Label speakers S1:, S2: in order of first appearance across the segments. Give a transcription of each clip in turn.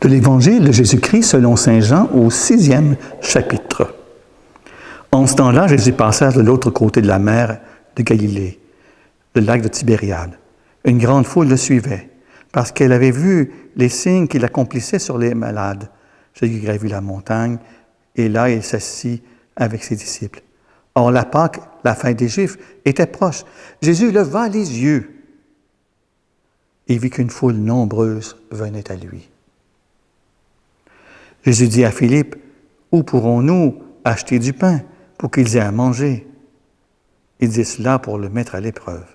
S1: De l'Évangile de Jésus-Christ selon saint Jean au 6e chapitre. En ce temps-là, Jésus passa de l'autre côté de la mer de Galilée, le lac de Tibériade. Une grande foule le suivait, parce qu'elle avait vu les signes qu'il accomplissait sur les malades. Jésus gravit la montagne, et là il s'assit avec ses disciples. Or la Pâque, la fête des Juifs, était proche. Jésus leva les yeux et vit qu'une foule nombreuse venait à lui. Jésus dit à Philippe, « Où pourrons-nous acheter du pain pour qu'ils aient à manger? » Il dit cela pour le mettre à l'épreuve,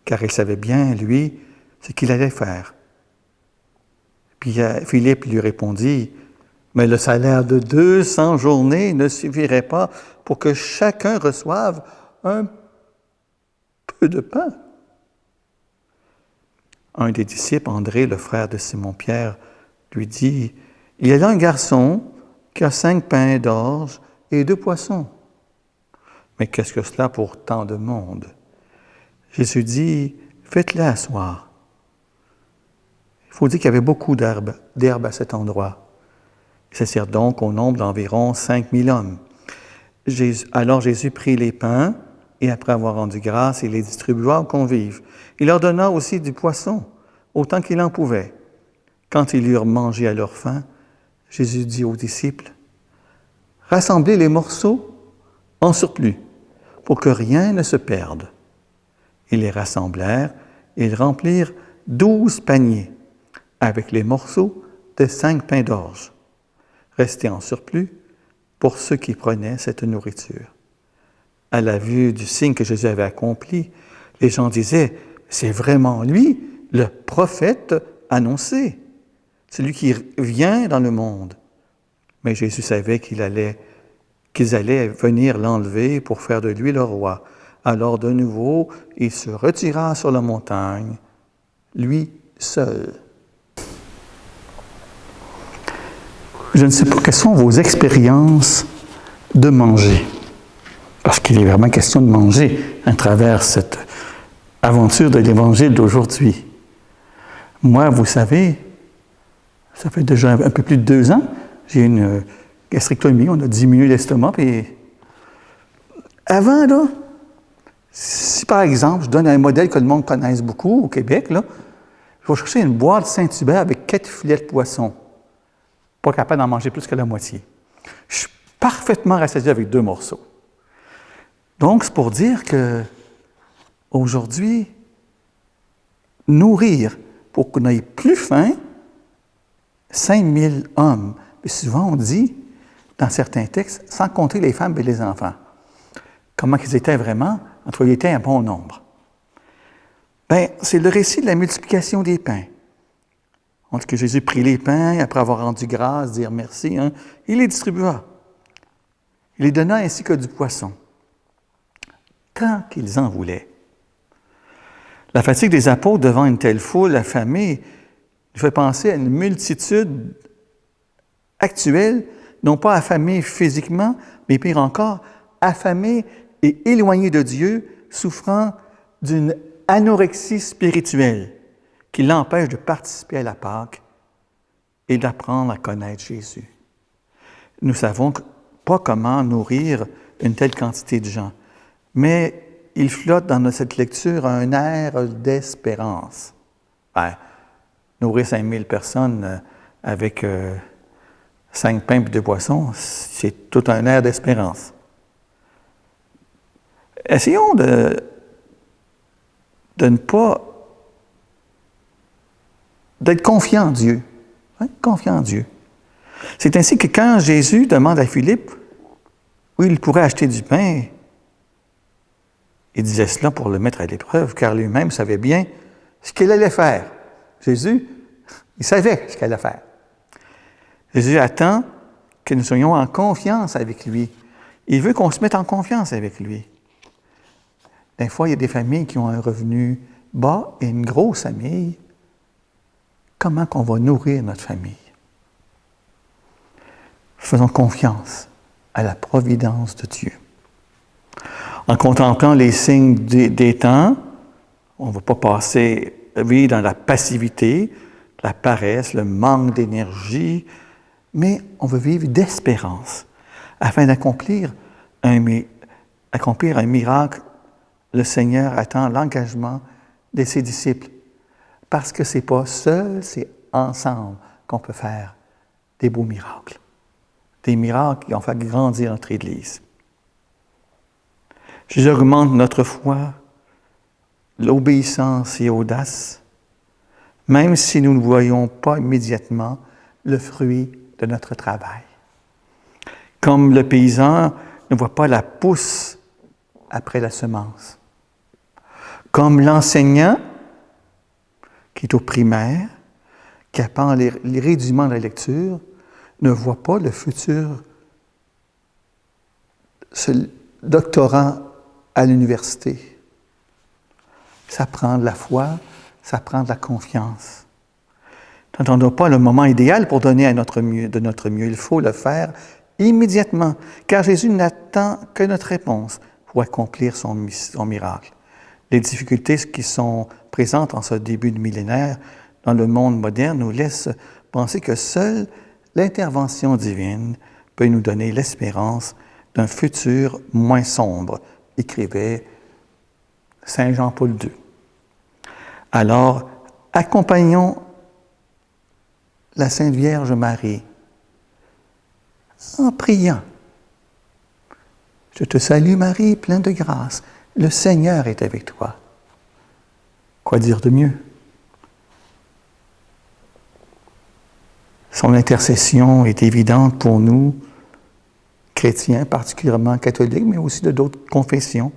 S1: car il savait bien, lui, ce qu'il allait faire. Puis Philippe lui répondit, « Mais le salaire de 200 journées ne suffirait pas pour que chacun reçoive un peu de pain. » Un des disciples, André, le frère de Simon-Pierre, lui dit, « Il y a là un garçon qui a 5 pains d'orge et 2 poissons. » Mais qu'est-ce que cela pour tant de monde? Jésus dit, « Faites-les asseoir. » Il faut dire qu'il y avait beaucoup d'herbe à cet endroit. Ils s'assirent donc au nombre d'environ 5000 hommes. Alors Jésus prit les pains, et après avoir rendu grâce, il les distribua aux convives. Il leur donna aussi du poisson, autant qu'il en pouvait. Quand ils eurent mangé à leur faim, Jésus dit aux disciples, « Rassemblez les morceaux en surplus, pour que rien ne se perde. » Ils les rassemblèrent, et ils remplirent 12 paniers, avec les morceaux de 5 pains d'orge, restés en surplus pour ceux qui prenaient cette nourriture. À la vue du signe que Jésus avait accompli, les gens disaient, « C'est vraiment lui, le prophète annoncé, celui qui vient dans le monde. » Mais Jésus savait qu'ils allaient venir l'enlever pour faire de lui le roi. Alors de nouveau, il se retira sur la montagne, lui seul. Je ne sais pas quelles sont vos expériences de manger, parce qu'il est vraiment question de manger à travers cette aventure de l'Évangile d'aujourd'hui. Moi, vous savez, ça fait déjà un peu plus de 2 ans, j'ai une gastrectomie, on a diminué l'estomac, puis avant, là, si par exemple, je donne un modèle que le monde connaisse beaucoup au Québec, là, je vais chercher une boîte Saint-Hubert avec 4 filets de poisson. Pas capable d'en manger plus que la moitié. Je suis parfaitement rassasié avec 2 morceaux. Donc, c'est pour dire que aujourd'hui, nourrir pour qu'on n'ait plus faim 5000 hommes. Et souvent, on dit, dans certains textes, sans compter les femmes et les enfants, comment ils étaient vraiment, en tout cas, ils étaient un bon nombre. Bien, c'est le récit de la multiplication des pains. On dit que Jésus prit les pains, après avoir rendu grâce, dire merci, il les distribua. Il les donna ainsi que du poisson, tant qu'ils en voulaient. La fatigue des apôtres devant une telle foule affamée nous fait penser à une multitude actuelle, non pas affamée physiquement, mais pire encore, affamée et éloignée de Dieu, souffrant d'une anorexie spirituelle qui l'empêche de participer à la Pâque et d'apprendre à connaître Jésus. Nous ne savons pas comment nourrir une telle quantité de gens, mais il flotte dans cette lecture un air d'espérance. Nourrir 5000 personnes avec 5 pains et 2 poissons, c'est tout un air d'espérance. Essayons de ne pas d'être confiant en Dieu. Confiant en Dieu. C'est ainsi que quand Jésus demande à Philippe où il pourrait acheter du pain, il disait cela pour le mettre à l'épreuve, car lui-même savait bien ce qu'il allait faire. Jésus, il savait ce qu'il allait faire. Jésus attend que nous soyons en confiance avec lui. Il veut qu'on se mette en confiance avec lui. Des fois, il y a des familles qui ont un revenu bas et une grosse famille. Comment qu'on va nourrir notre famille? Faisons confiance à la providence de Dieu. En contemplant les signes des temps, on ne va pas vivre dans la passivité, la paresse, le manque d'énergie, mais on veut vivre d'espérance afin d'accomplir un miracle. Le Seigneur attend l'engagement de ses disciples parce que ce n'est pas seul, c'est ensemble qu'on peut faire des beaux miracles. Des miracles qui ont fait grandir notre Église. Jésus augmente notre foi, l'obéissance et l'audace, même si nous ne voyons pas immédiatement le fruit de notre travail. Comme le paysan ne voit pas la pousse après la semence. Comme l'enseignant qui est au primaire, qui apprend les rudiments de la lecture, ne voit pas le futur doctorant à l'université. Ça prend de la foi, ça prend de la confiance. Quand on n'a pas le moment idéal pour donner de notre mieux, il faut le faire immédiatement, car Jésus n'attend que notre réponse pour accomplir son miracle. Les difficultés qui sont présentes en ce début de millénaire dans le monde moderne nous laissent penser que seule l'intervention divine peut nous donner l'espérance d'un futur moins sombre, écrivait Saint Jean-Paul II. Alors, accompagnons la Sainte Vierge Marie en priant. Je te salue Marie, pleine de grâce. Le Seigneur est avec toi. Quoi dire de mieux? Son intercession est évidente pour nous, chrétiens, particulièrement catholiques, mais aussi de d'autres confessions,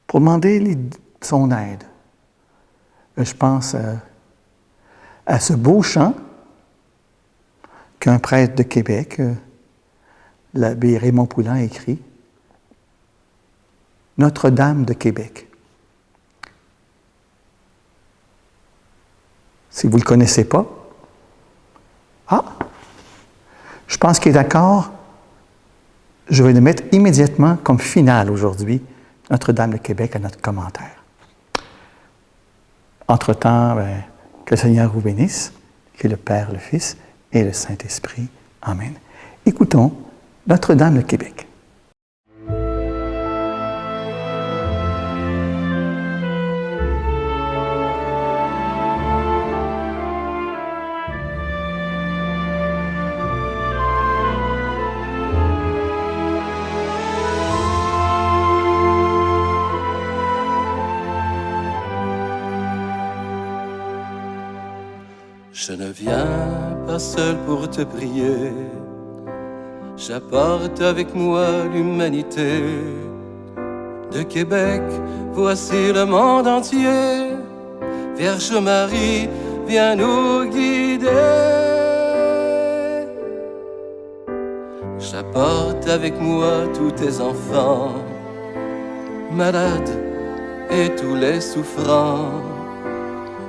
S1: pour demander son aide. Je pense à ce beau chant qu'un prêtre de Québec, l'abbé Raymond Poulin, a écrit, « Notre-Dame de Québec ». Si vous ne le connaissez pas, je pense qu'il est d'accord, je vais le mettre immédiatement comme finale aujourd'hui, Notre-Dame de Québec, à notre commentaire. Entre-temps, que le Seigneur vous bénisse, que le Père, le Fils et le Saint-Esprit. Amen. Écoutons Notre-Dame de Québec.
S2: Je ne viens pas seul pour te prier, j'apporte avec moi l'humanité. De Québec, voici le monde entier. Vierge Marie, viens nous guider. J'apporte avec moi tous tes enfants, malades et tous les souffrants.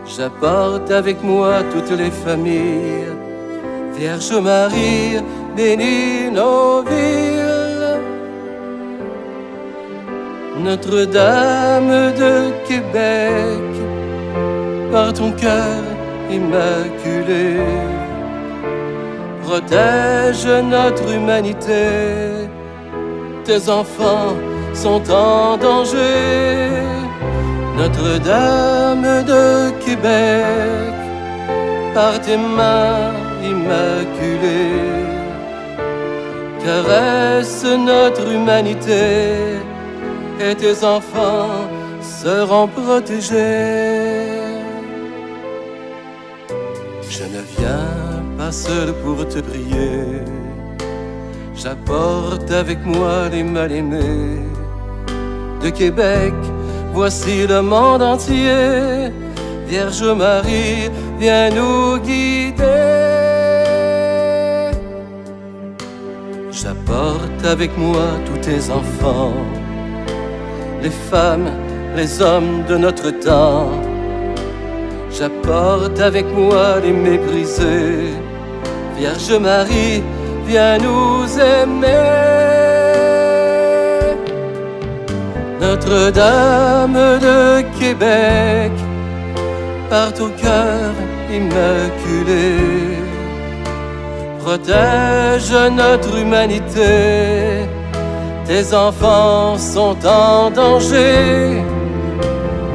S2: J'apporte avec moi toutes les familles. Vierge Marie, bénis nos villes. Notre-Dame de Québec, par ton cœur immaculé, protège notre humanité. Tes enfants sont en danger. Notre-Dame de Québec, par tes mains immaculées, caresse notre humanité et tes enfants seront protégés. Je ne viens pas seul pour te prier, j'apporte avec moi les mal-aimés. De Québec, voici le monde entier. Vierge Marie, viens nous guider. J'apporte avec moi tous tes enfants, les femmes, les hommes de notre temps. J'apporte avec moi les méprisés. Vierge Marie, viens nous aimer. Notre-Dame de Québec, par ton cœur immaculé. Protège notre humanité, tes enfants sont en danger.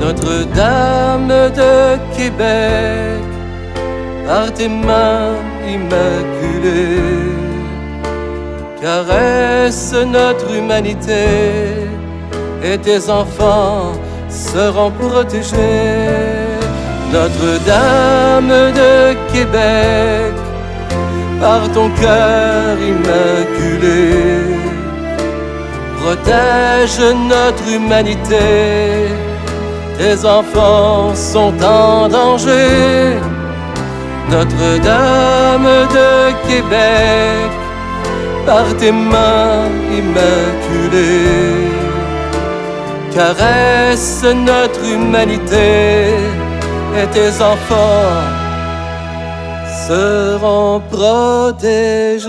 S2: Notre-Dame de Québec, par tes mains immaculées, caresse notre humanité et tes enfants seront protégés. Notre-Dame de Québec, par ton cœur immaculé, protège notre humanité, tes enfants sont en danger. Notre-Dame de Québec, par tes mains immaculées, caresse notre humanité et tes enfants seront protégés.